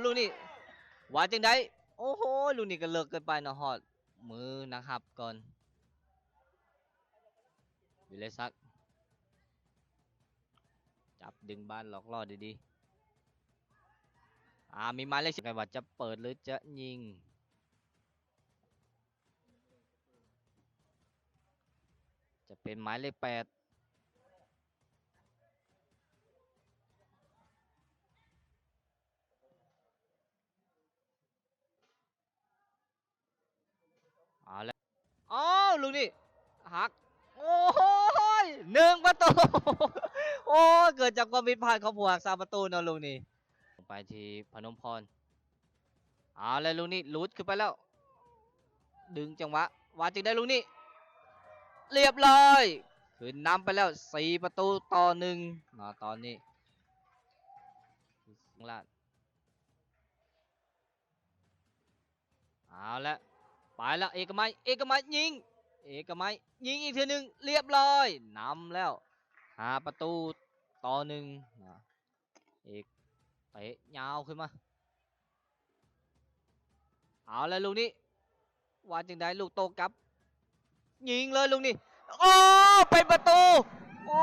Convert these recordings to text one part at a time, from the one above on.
ลูกนี่ว่าจังไดโอ้โหลูกนี่ก็เลิกเกินไปนะฮอดมือนะครับก่อนวิเลซักจับดึงบ้านหลอกล่อดีๆมีหมายเลข10กันว่าจะเปิดหรือจะยิงจะเป็นหมายเลข8เอาแล้วอ๋อลูกนี่หักโอ้โห1 ประตูโอ้เกิดจากความผิดพลาดของผู้รักษาประตูเนาะลูกนี่ไปที่พนมพรเอาแล้วลูกนี่หลุดขึ้นไปแล้วดึงจังหวะว่าจึงได้ลูกนี่เรียบร้อยขึ้นนำไปแล้ว4 ประตูต่อ 1ตอนนี้ข้างล่างเอาละไปแล้วเอกมัยยิงยิงอีกทีหนึ่งเรียบร้อยนำแล้ว5 ประตูต่อ 1เอกเตะยาวขึ้นมาเอาแล้วลูกนี้ว่าจึงได้ลูกโตกลับยิงเลยลูกนี้โอ้เป็นประตูโอ้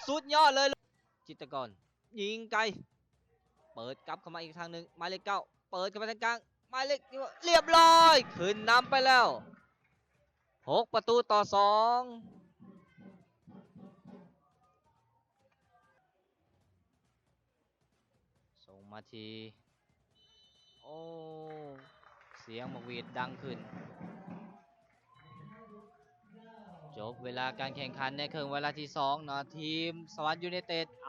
สุดยอดเลยจิตรกรยิงไกลเปิดกลับเข้ามาอีกทางหนึ่งหมายเลข9เปิดเข้าไปทางกลางหมายเลขเรียบร้อยขึ้นนำไปแล้ว6 ประตูต่อ 2ส่งมาทีโอ้เสียงมักวีดดังขึ้นจบเวลาการแข่งขันในครึ่งเวลาที่2ทีมสวรรค์ยูไนเต็ด